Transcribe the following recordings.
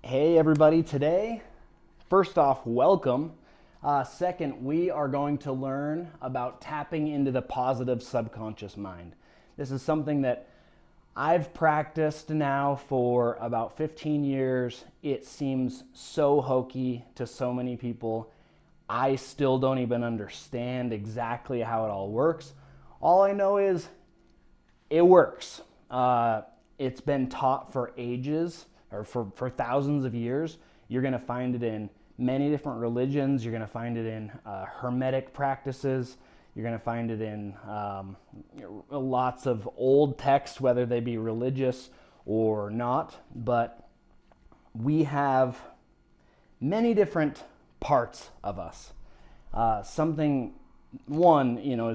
Hey everybody, today, first off, welcome. Second, we are going to learn about tapping into the positive subconscious mind. This is something that I've practiced now for about 15 years. It seems so hokey to so many people. I still don't even understand exactly how it all works. All I know is it works. It's been taught for ages, or for thousands of years. You're going to find it in many different religions. You're going to find it in hermetic practices. You're going to find it in lots of old texts, whether they be religious or not. But we have many different parts of us. Is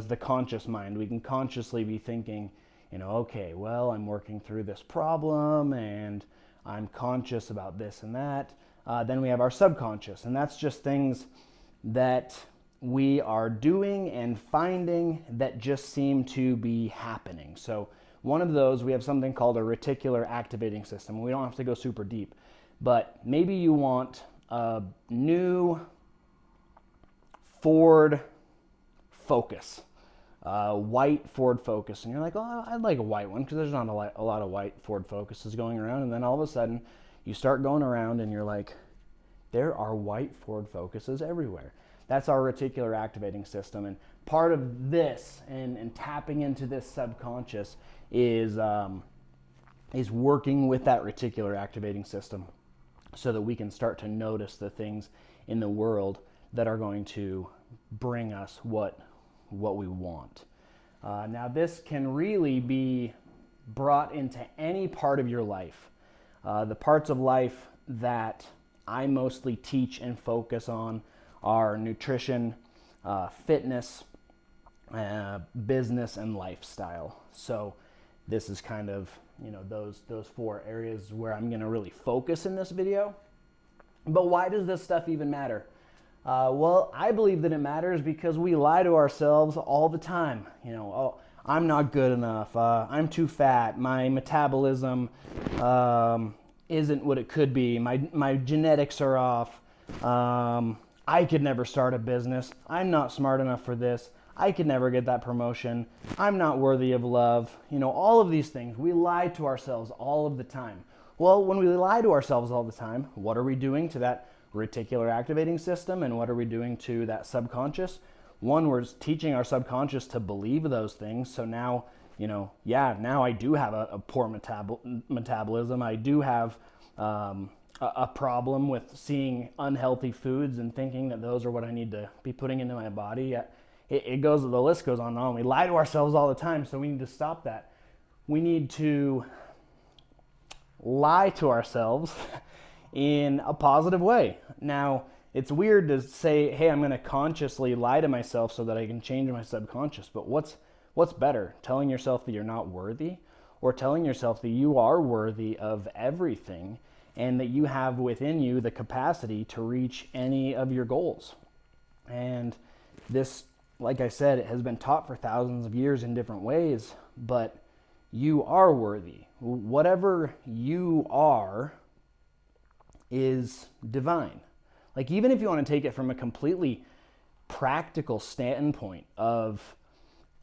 the conscious mind. We can consciously be thinking, okay, well, I'm working through this problem and I'm conscious about this and that. Then we have our subconscious, and that's just things that we are doing and finding that just seem to be happening. So one of those, we have something called a reticular activating system. We don't have to go super deep, but maybe you want a new Ford Focus, white Ford Focus, and you're like, oh, I'd like a white one because there's not a lot of white Ford Focuses going around. And then all of a sudden you start going around and you're like, there are white Ford Focuses everywhere. That's our reticular activating system. And part of this and tapping into this subconscious is working with that reticular activating system so that we can start to notice the things in the world that are going to bring us what we want. Now, this can really be brought into any part of your life. The parts of life that I mostly teach and focus on are nutrition, fitness, business, and lifestyle. So this is kind of those four areas where I'm going to really focus in this video. But why does this stuff even matter? Well, I believe that it matters because we lie to ourselves all the time. Oh, I'm not good enough. I'm too fat. My metabolism isn't what it could be. My genetics are off. I could never start a business. I'm not smart enough for this. I could never get that promotion. I'm not worthy of love. All of these things. We lie to ourselves all of the time. Well, when we lie to ourselves all the time, what are we doing to that reticular activating system, and what are we doing to that subconscious? One, we're teaching our subconscious to believe those things. So now, now I do have a poor metabolism. I do have a problem with seeing unhealthy foods and thinking that those are what I need to be putting into my body. The list goes on and on. We lie to ourselves all the time, so we need to stop that. We need to lie to ourselves in a positive way. Now, it's weird to say, hey, I'm going to consciously lie to myself so that I can change my subconscious. But what's better? Telling yourself that you're not worthy, or telling yourself that you are worthy of everything and that you have within you the capacity to reach any of your goals? And this, like I said, it has been taught for thousands of years in different ways, but you are worthy. Whatever you are is divine. Like, even if you want to take it from a completely practical standpoint of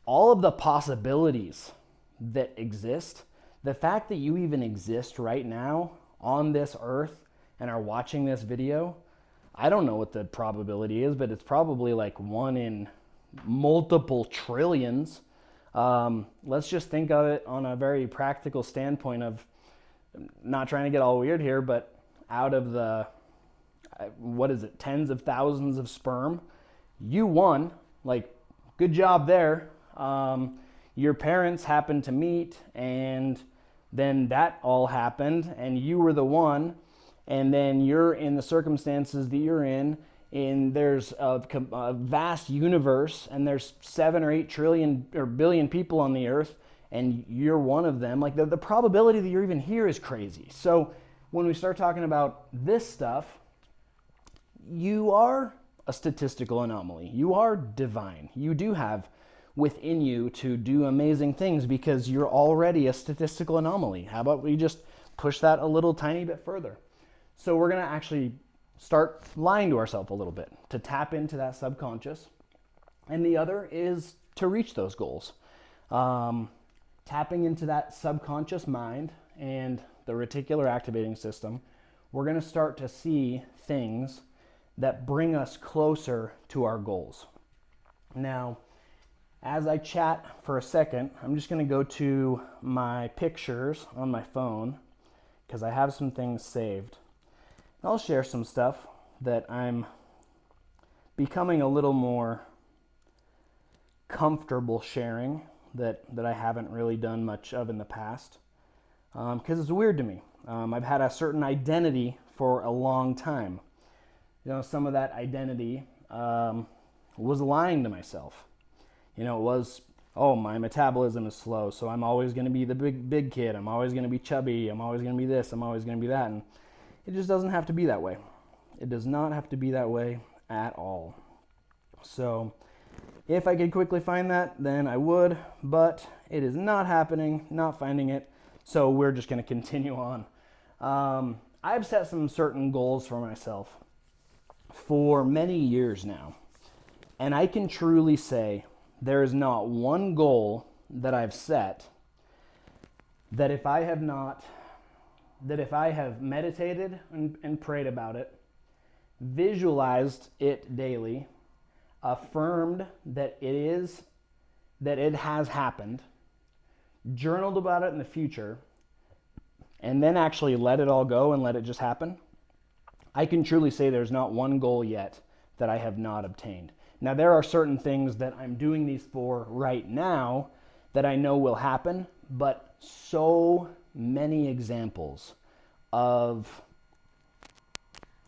all of the possibilities that exist, the fact that you even exist right now on this earth and are watching this video, I don't know what the probability is, but it's probably like 1 in multiple trillions. Let's just think of it on a very practical standpoint of, not trying to get all weird here, but out of the, tens of thousands of sperm, you won. Like, good job there. Your parents happened to meet, and then that all happened, and you were the one, and then you're in the circumstances that you're in, and there's a vast universe, and there's 7 or 8 trillion or billion people on the earth, and you're one of them. Like, the probability that you're even here is crazy. So when we start talking about this stuff, you are a statistical anomaly. You are divine. You do have within you to do amazing things because you're already a statistical anomaly. How about we just push that a little tiny bit further? So we're going to actually start lying to ourselves a little bit to tap into that subconscious. And the other is to reach those goals. Tapping into that subconscious mind and the reticular activating system, we're going to start to see things that bring us closer to our goals. Now, as I chat for a second, I'm just going to go to my pictures on my phone because I have some things saved. I'll share some stuff that I'm becoming a little more comfortable sharing that I haven't really done much of in the past because it's weird to me. I've had a certain identity for a long time. You know, some of that identity was lying to myself. You know, it was, oh, my metabolism is slow, so I'm always going to be the big kid. I'm always going to be chubby. I'm always going to be this. I'm always going to be that. And it just doesn't have to be that way. It does not have to be that way at all. So if I could quickly find that, then I would, but it is not happening, not finding it. So we're just going to continue on. I've set some certain goals for myself for many years now. And I can truly say there is not one goal that I've set that if I have meditated and prayed about it, visualized it daily, affirmed that it has happened, journaled about it in the future, and then actually let it all go and let it just happen, I can truly say there's not one goal yet that I have not obtained. Now, there are certain things that I'm doing these for right now that I know will happen, but so many examples of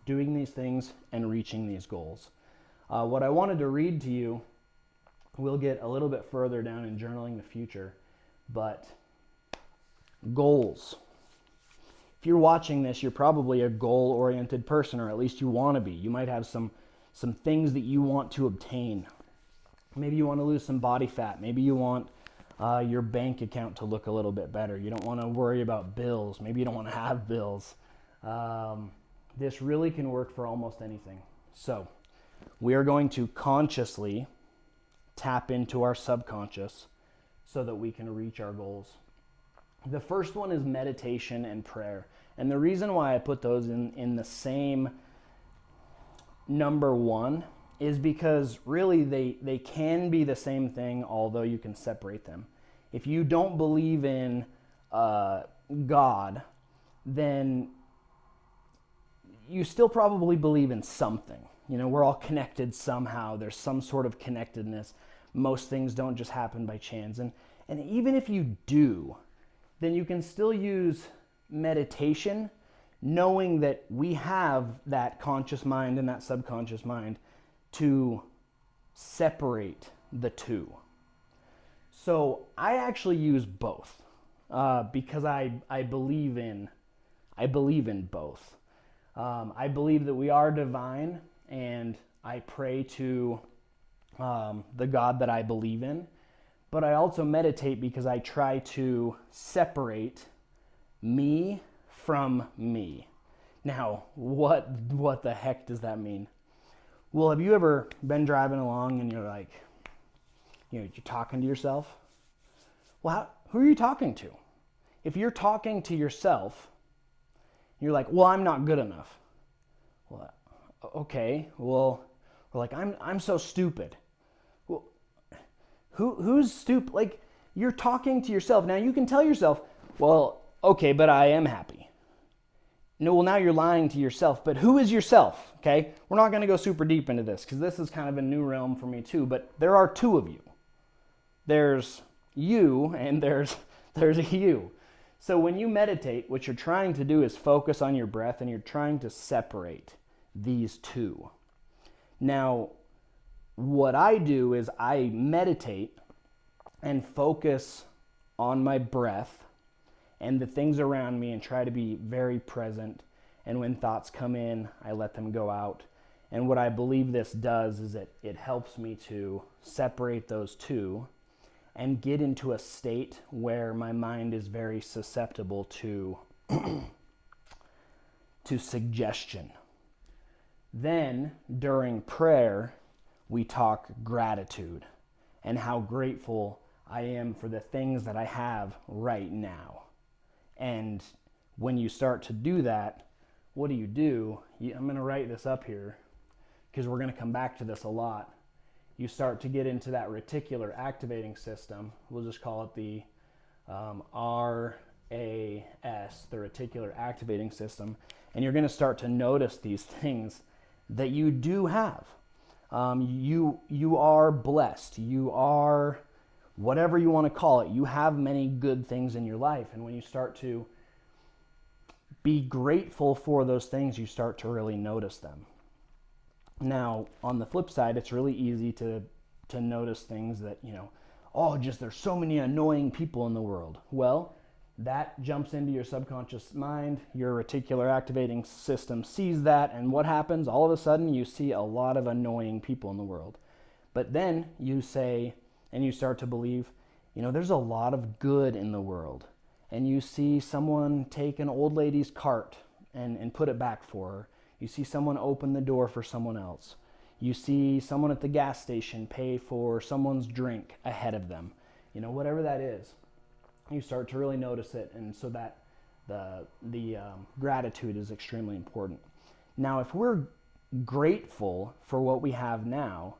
doing these things and reaching these goals. What I wanted to read to you, we'll get a little bit further down in journaling the future, but goals. If you're watching this, you're probably a goal-oriented person, or at least you want to be. You might have some things that you want to obtain. Maybe you want to lose some body fat. Maybe you want your bank account to look a little bit better. You don't want to worry about bills. Maybe you don't want to have bills. This really can work for almost anything. So we are going to consciously tap into our subconscious so that we can reach our goals. The first one is meditation and prayer. And the reason why I put those in the same number one is because really they can be the same thing, although you can separate them. If you don't believe in God, then you still probably believe in something. You know, we're all connected somehow. There's some sort of connectedness. Most things don't just happen by chance. And even if you do, then you can still use meditation, knowing that we have that conscious mind and that subconscious mind to separate the two. So I actually use both because I believe in both. I believe that we are divine, and I pray to the God that I believe in. But I also meditate because I try to separate me from me. Now, what the heck does that mean? Well, have you ever been driving along and you're like, you're talking to yourself? Well, who are you talking to? If you're talking to yourself, you're like, well, I'm not good enough. Well, okay, well, we're like, I'm so stupid. Well, who's stupid? Like, you're talking to yourself. Now, you can tell yourself, well, okay, but I am happy. No, well, now you're lying to yourself. But who is yourself? Okay, we're not going to go super deep into this because this is kind of a new realm for me too. But there are two of you. There's you and there's you. So when you meditate, what you're trying to do is focus on your breath, and you're trying to separate these two. Now, what I do is I meditate and focus on my breath and the things around me and try to be very present. And when thoughts come in, I let them go out. And what I believe this does is it helps me to separate those two and get into a state where my mind is very susceptible to to suggestion. Then during prayer, we talk gratitude and how grateful I am for the things that I have right now. And when you start to do that, what do? I'm going to write this up here because we're going to come back to this a lot. You start to get into that reticular activating system. We'll just call it the RAS, the reticular activating system. And you're going to start to notice these things that you do have. You are blessed. You are whatever you want to call it. You have many good things in your life. And when you start to be grateful for those things, you start to really notice them. Now, on the flip side, it's really easy to notice things that, there's so many annoying people in the world. Well, that jumps into your subconscious mind. Your reticular activating system sees that, and what happens? All of a sudden, you see a lot of annoying people in the world. But then you say, and you start to believe, there's a lot of good in the world. And you see someone take an old lady's cart and put it back for her. You see someone open the door for someone else. You see someone at the gas station pay for someone's drink ahead of them. Whatever that is, you start to really notice it, and so that the gratitude is extremely important. Now, if we're grateful for what we have now,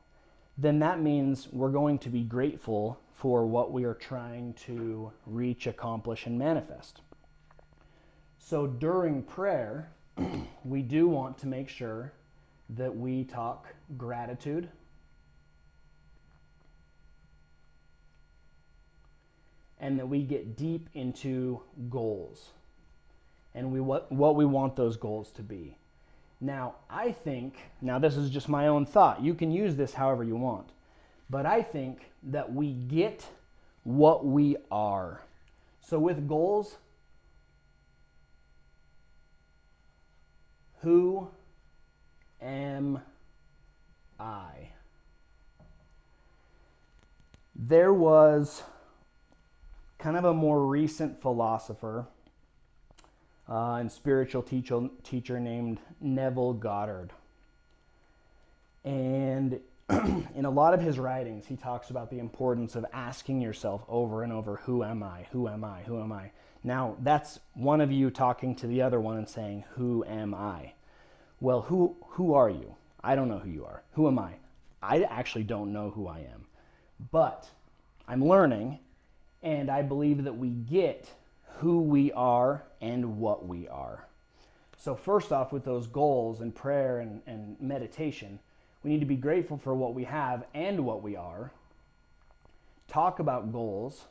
then that means we're going to be grateful for what we are trying to reach, accomplish, and manifest. So during prayer, we do want to make sure that we talk gratitude, and that we get deep into goals and what we want those goals to be. Now, this is just my own thought. You can use this however you want. But I think that we get what we are. So with goals, who am I? There was kind of a more recent philosopher and spiritual teacher named Neville Goddard. And in a lot of his writings, he talks about the importance of asking yourself over and over, who am I? Who am I? Who am I? Now, that's one of you talking to the other one and saying, who am I? Well, who are you? I don't know who you are. Who am I? I actually don't know who I am. But I'm learning, and I believe that we get who we are and what we are. So first off, with those goals and prayer and meditation, we need to be grateful for what we have and what we are. Talk about goals,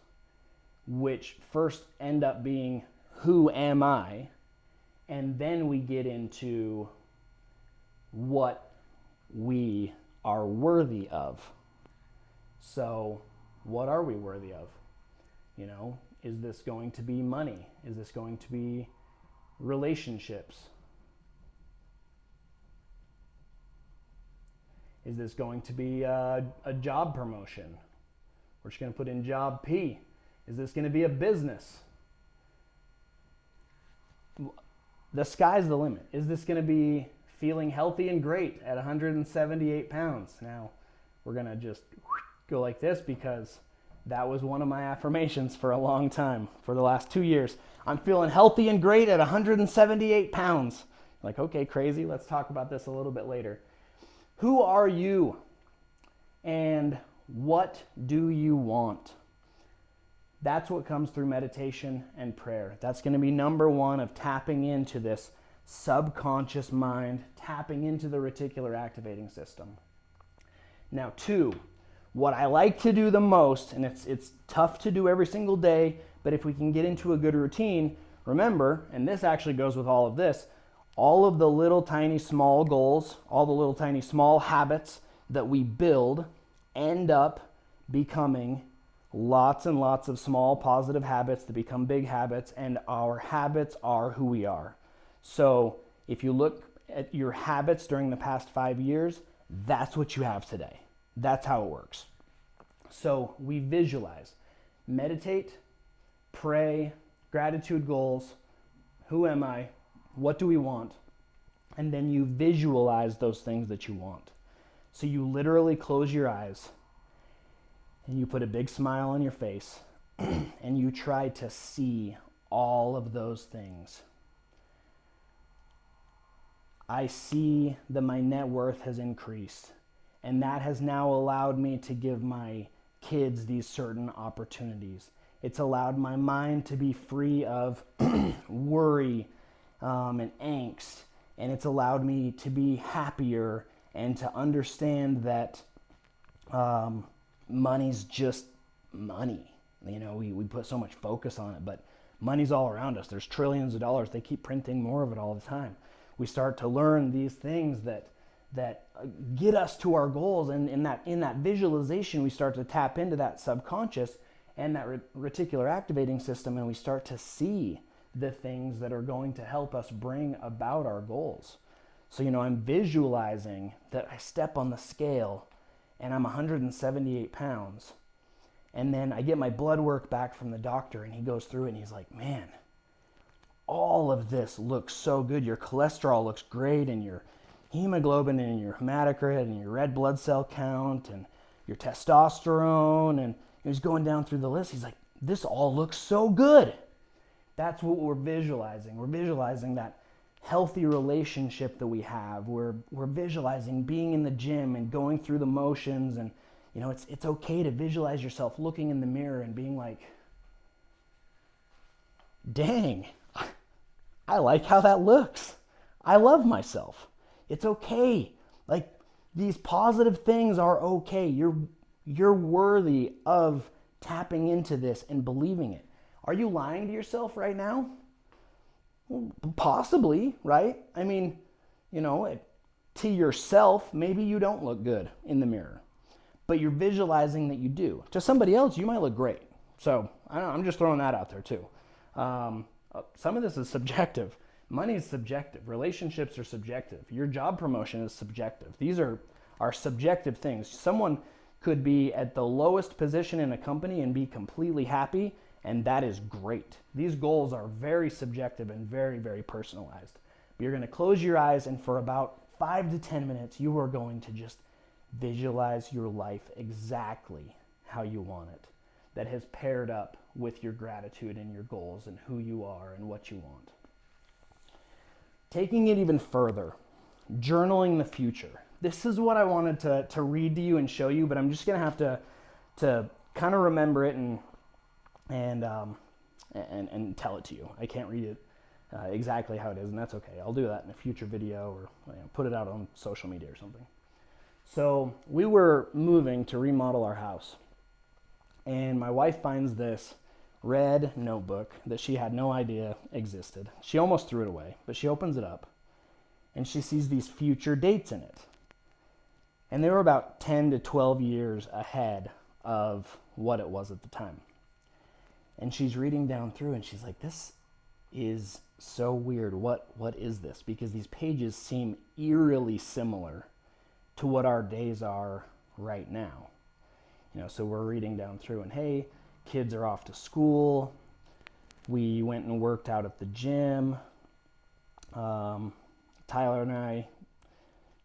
which first end up being, who am I? And then we get into what we are worthy of. So what are we worthy of? Is this going to be money? Is this going to be relationships? Is this going to be a job promotion? We're just going to put in job P. Is this going to be a business? The sky's the limit. Is this going to be feeling healthy and great at 178 pounds? Now, we're going to just go like this because that was one of my affirmations for a long time, for the last 2 years. I'm feeling healthy and great at 178 pounds. Like, okay, crazy. Let's talk about this a little bit later. Who are you? And what do you want? That's what comes through meditation and prayer. That's going to be number one of tapping into this subconscious mind, tapping into the reticular activating system. Now, two, what I like to do the most, and it's tough to do every single day, but if we can get into a good routine, remember, and this actually goes with all of this, all of the little tiny small goals, all the little tiny small habits that we build end up becoming lots and lots of small positive habits that become big habits, and our habits are who we are. So if you look at your habits during the past 5 years, that's what you have today. That's how it works. So we visualize, meditate, pray, gratitude goals, who am I, what do we want, And then you visualize those things that you want. So you literally close your eyes and you put a big smile on your face and you try to see all of those things. I see that my net worth has increased, and that has now allowed me to give my kids these certain opportunities. It's allowed my mind to be free of worry and angst, and it's allowed me to be happier and to understand that money's just money. You know, we put so much focus on it, but money's all around us. There's trillions of dollars. They keep printing more of it all the time. We start to learn these things that get us to our goals, and in that visualization, we start to tap into that subconscious and that reticular activating system, and we start to see the things that are going to help us bring about our goals. So, you know, I'm visualizing that I step on the scale and I'm 178 pounds. And then I get my blood work back from the doctor, and he goes through it and he's like, man, all of this looks so good. Your cholesterol looks great, and your hemoglobin and your hematocrit and your red blood cell count and your testosterone. And he's going down through the list. He's like, this all looks so good. That's what we're visualizing. We're visualizing that healthy relationship that we have. We're visualizing being in the gym and going through the motions. And, you know, it's okay to visualize yourself looking in the mirror and being like, dang, I like how that looks. I love myself. It's okay. Like, these positive things are okay. You're worthy of tapping into this and believing it. Are you lying to yourself right now? Possibly, right? I mean, you know, to yourself, maybe you don't look good in the mirror, but you're visualizing that you do. To somebody else, you might look great. So I'm just throwing that out there too. Some of this is subjective. Money is subjective. Relationships are subjective. Your job promotion is subjective. These are subjective things. Someone could be at the lowest position in a company and be completely happy, and that is great. These goals are very subjective and very, very personalized. But you're going to close your eyes, and for about 5 to 10 minutes, you are going to just visualize your life exactly how you want it, that has paired up with your gratitude and your goals and who you are and what you want. Taking it even further, journaling the future. This is what I wanted to read to you and show you, but I'm just going to have to kind of remember it and tell it to you. I can't read it exactly how it is, and that's okay. I'll do that in a future video, or put it out on social media or something. So we were moving to remodel our house, and my wife finds this red notebook that she had no idea existed. She almost threw it away, but she opens it up, and she sees these future dates in it. And they were about 10 to 12 years ahead of what it was at the time. And she's reading down through, and she's like, this is so weird. What is this? Because these pages seem eerily similar to what our days are right now. You know, so we're reading down through, and hey, kids are off to school. We went and worked out at the gym. Tyler and I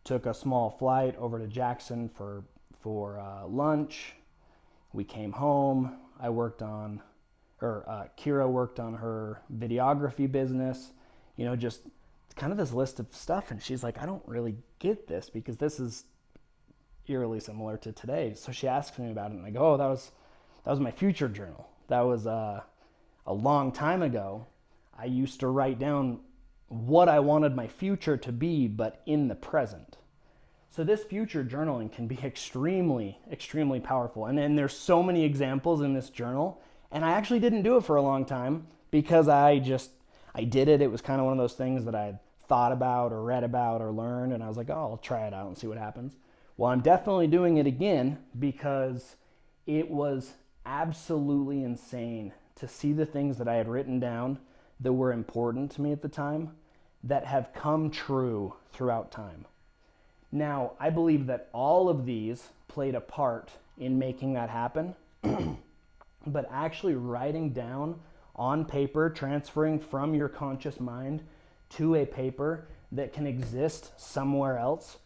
took a small flight over to Jackson for lunch. We came home. Kira worked on her videography business. You know, just kind of this list of stuff. And she's like, I don't really get this because this is eerily similar to today. So she asks me about it, and I go, oh, that was my future journal. That was a long time ago. I used to write down what I wanted my future to be, but in the present. So this future journaling can be extremely, extremely powerful. And then there's so many examples in this journal. And I actually didn't do it for a long time because I did it. It was kind of one of those things that I had thought about or read about or learned. And I was like, oh, I'll try it out and see what happens. Well, I'm definitely doing it again because it was absolutely insane to see the things that I had written down that were important to me at the time that have come true throughout time. Now, I believe that all of these played a part in making that happen, but actually writing down on paper, transferring from your conscious mind to a paper, that can exist somewhere else,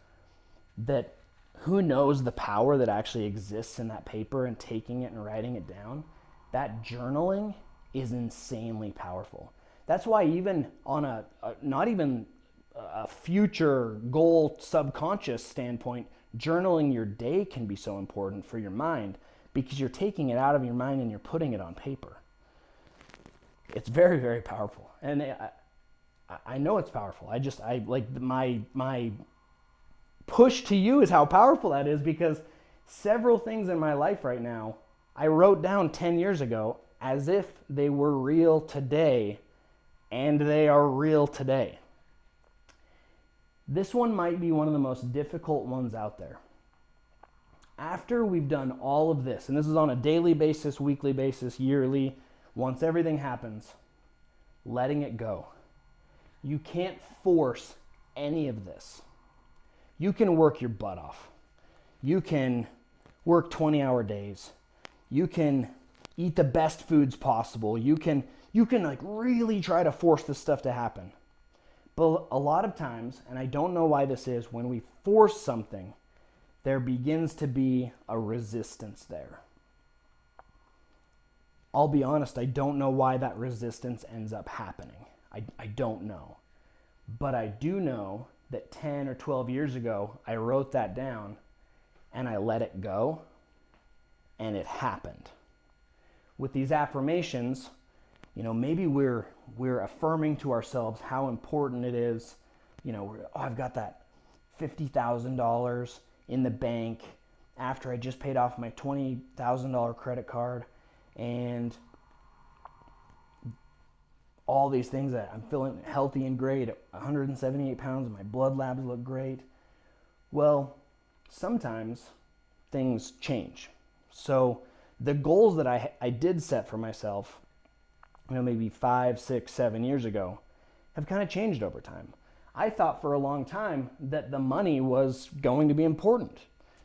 that who knows the power that actually exists in that paper and taking it and writing it down. That journaling is insanely powerful. That's why even on a not even a future goal subconscious standpoint, journaling your day can be so important for your mind, because you're taking it out of your mind and you're putting it on paper. It's very, very powerful. And I know it's powerful. I like my push to you is how powerful that is, because several things in my life right now I wrote down 10 years ago as if they were real today, and they are real today. This one might be one of the most difficult ones out there. After we've done all of this, and this is on a daily basis, weekly basis, yearly, once everything happens, letting it go. You can't force any of this. You can work your butt off. You can work 20-hour days. You can eat the best foods possible. You can like really try to force this stuff to happen. But a lot of times, and I don't know why this is, when we force something, there begins to be a resistance there. I'll be honest, I don't know why that resistance ends up happening. I don't know. But I do know that 10 or 12 years ago, I wrote that down and I let it go, and it happened. With these affirmations, maybe we're affirming to ourselves how important it is. I've got that $50,000 in the bank after I just paid off my $20,000 credit card, and all these things, that I'm feeling healthy and great at 178 pounds, and my blood labs look great. Well, sometimes things change. So the goals that I did set for myself, maybe 5, 6, 7 years ago, have kind of changed over time. I thought for a long time that the money was going to be important.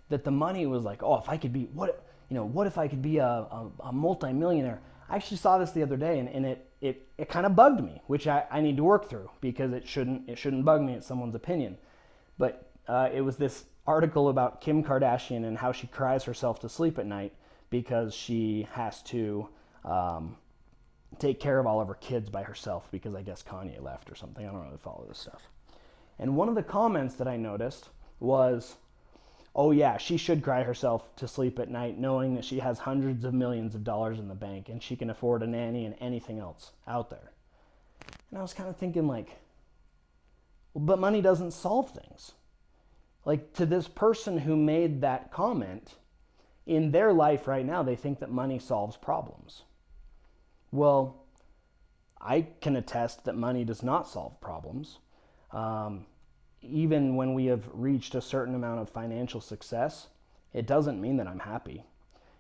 That the money was like, if I could be, what if I could be a multimillionaire? I actually saw this the other day, and it kind of bugged me, which I need to work through, because it shouldn't bug me. It's someone's opinion. But it was this article about Kim Kardashian and how she cries herself to sleep at night because she has to take care of all of her kids by herself, because I guess Kanye left or something. I don't really follow this stuff. And one of the comments that I noticed was, oh yeah, she should cry herself to sleep at night knowing that she has hundreds of millions of dollars in the bank and she can afford a nanny and anything else out there. And I was kind of thinking but money doesn't solve things. Like, to this person who made that comment, in their life right now, they think that money solves problems. Well, I can attest that money does not solve problems. Even when we have reached a certain amount of financial success, it doesn't mean that I'm happy.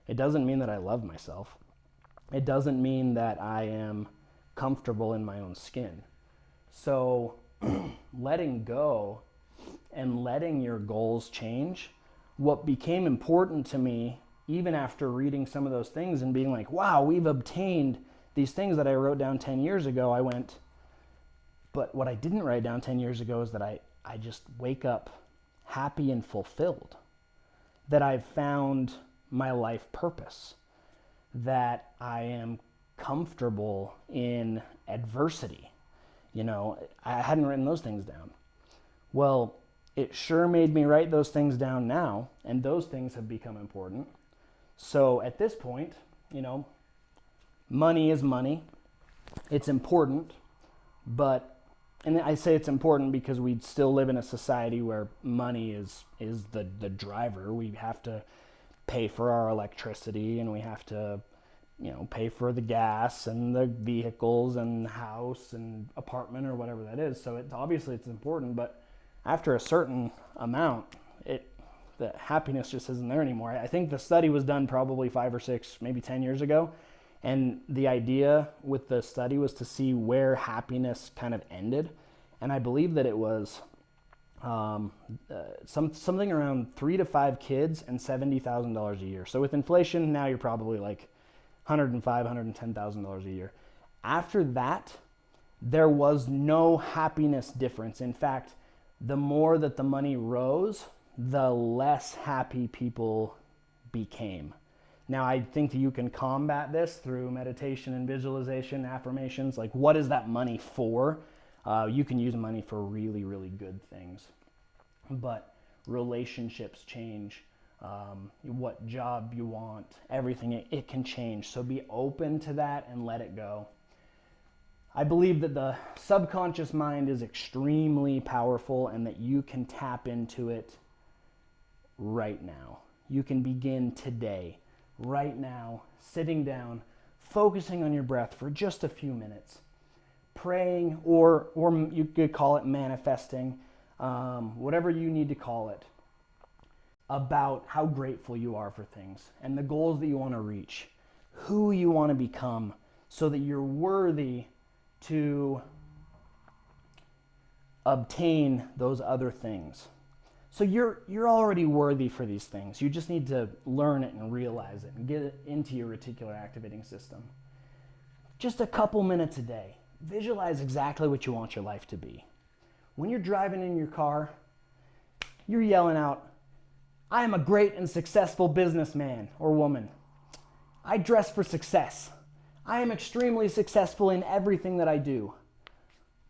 It doesn't mean that I love myself. It doesn't mean that I am comfortable in my own skin. So letting go and letting your goals change, what became important to me, even after reading some of those things and being like, wow, we've obtained these things that I wrote down 10 years ago, I went, but what I didn't write down 10 years ago is that I just wake up happy and fulfilled, that I've found my life purpose, that I am comfortable in adversity. I hadn't written those things down. Well, it sure made me write those things down now, and those things have become important. So at this point, money is money. It's important, and I say it's important because we still live in a society where money is the driver. We have to pay for our electricity, and we have to, pay for the gas and the vehicles and house and apartment or whatever that is. So obviously it's important, but after a certain amount, the happiness just isn't there anymore. I think the study was done probably 5 or 6, maybe 10 years ago. And the idea with the study was to see where happiness kind of ended. And I believe that it was something around 3 to 5 kids and $70,000 a year. So with inflation, now you're probably like $105,000, $110,000 a year. After that, there was no happiness difference. In fact, the more that the money rose, the less happy people became. Now, I think that you can combat this through meditation and visualization, affirmations. Like, what is that money for? You can use money for really, really good things. But relationships change. What job you want, everything, it can change. So be open to that and let it go. I believe that the subconscious mind is extremely powerful and that you can tap into it right now. You can begin today, right now, sitting down, focusing on your breath for just a few minutes, praying, or you could call it manifesting, whatever you need to call it, about how grateful you are for things and the goals that you want to reach, who you want to become, so that you're worthy to obtain those other things. So you're already worthy for these things. You just need to learn it and realize it and get it into your reticular activating system. Just a couple minutes a day. Visualize exactly what you want your life to be. When you're driving in your car, you're yelling out, "I am a great and successful businessman or woman. I dress for success. I am extremely successful in everything that I do.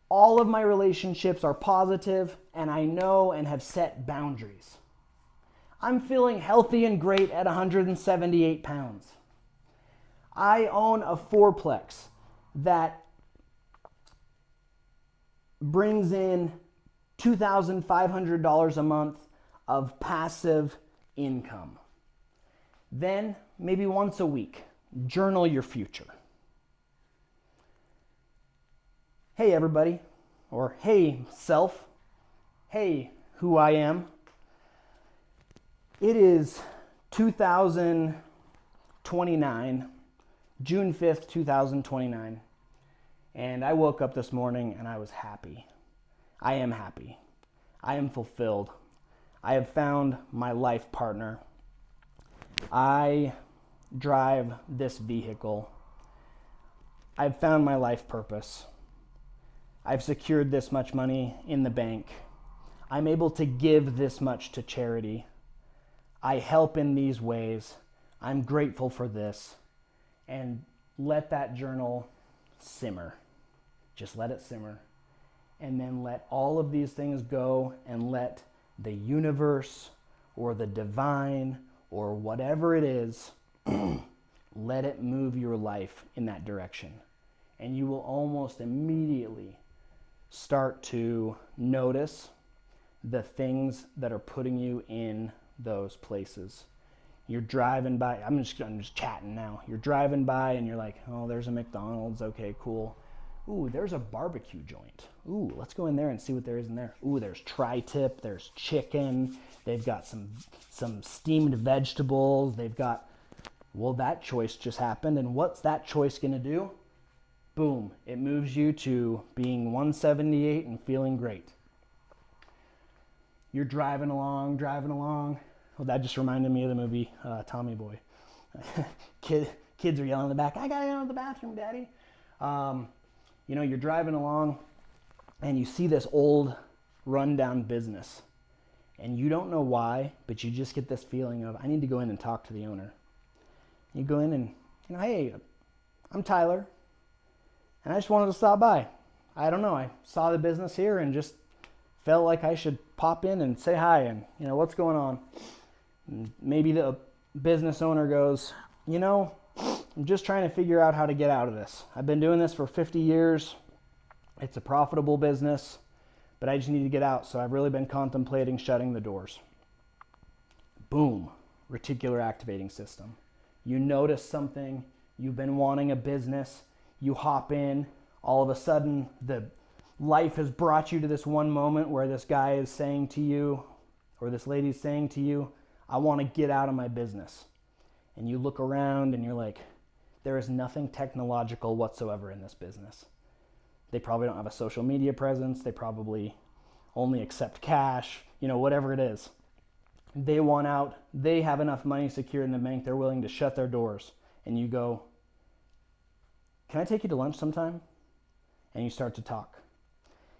All of my relationships are positive, and I know and have set boundaries. I'm feeling healthy and great at 178 pounds. I own a fourplex that brings in $2,500 a month of passive income." Then, maybe once a week, journal your future. Hey everybody, or hey self, hey who I am. It is 2029, June 5th, 2029, and I woke up this morning and I was happy. I am happy. I am fulfilled. I have found my life partner. I drive this vehicle. I've found my life purpose. I've secured this much money in the bank. I'm able to give this much to charity. I help in these ways. I'm grateful for this. And let that journal simmer. Just let it simmer. And then let all of these things go and let the universe or the divine or whatever it is, let it move your life in that direction. And you will almost immediately start to notice the things that are putting you in those places. You're driving by, I'm just chatting now. You're driving by and you're like, oh, there's a McDonald's, okay, cool. Ooh, there's a barbecue joint. Ooh, let's go in there and see what there is in there. Ooh, there's tri-tip, there's chicken, they've got some steamed vegetables, they've got, well, that choice just happened, and what's that choice gonna do? Boom, it moves you to being 178 and feeling great. You're driving along. Well, that just reminded me of the movie Tommy Boy. Kids are yelling in the back, "I gotta go to the bathroom, Daddy." You're driving along and you see this old rundown business and you don't know why, but you just get this feeling of, I need to go in and talk to the owner. You go in and, hey, I'm Tyler. And I just wanted to stop by. I don't know, I saw the business here and just felt like I should pop in and say hi and, what's going on? And maybe the business owner goes, I'm just trying to figure out how to get out of this. I've been doing this for 50 years. It's a profitable business, but I just need to get out. So I've really been contemplating shutting the doors. Boom, reticular activating system. You notice something, you've been wanting a business, you hop in, all of a sudden the life has brought you to this one moment where this guy is saying to you, or this lady is saying to you, I want to get out of my business. And you look around and you're like, there is nothing technological whatsoever in this business. They probably don't have a social media presence. They probably only accept cash, whatever it is. They want out. They have enough money secured in the bank. They're willing to shut their doors. And you go, can I take you to lunch sometime? and you start to talk.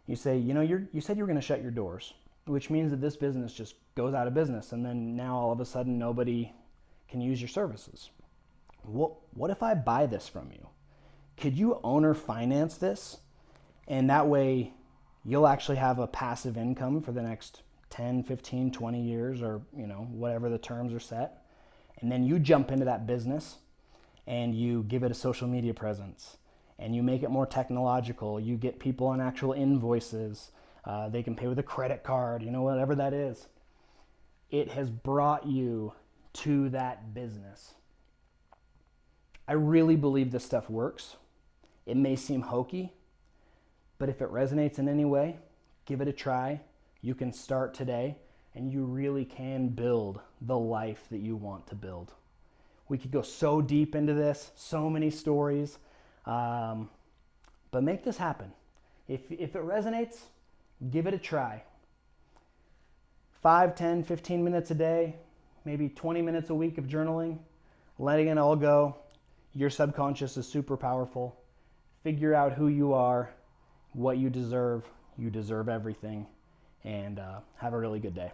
You say, you know, you said you were going to shut your doors, which means that this business just goes out of business, and then now all of a sudden nobody can use your services. What if I buy this from you? Could you owner finance this? And that way you'll actually have a passive income for the next 10, 15, 20 years, or, you know, whatever the terms are set. And then you jump into that business and you give it a social media presence and you make it more technological. You get people on actual invoices. They can pay with a credit card, you know, whatever that is. It has brought you to that business. I really believe this stuff works. It may seem hokey, but if it resonates in any way, give it a try. You can start today, and you really can build the life that you want to build. We could go so deep into this, so many stories, but make this happen. If it resonates, give it a try. 5, 10, 15 minutes a day, maybe 20 minutes a week of journaling, letting it all go. Your subconscious is super powerful. Figure out who you are, what you deserve. You deserve everything. And have a really good day.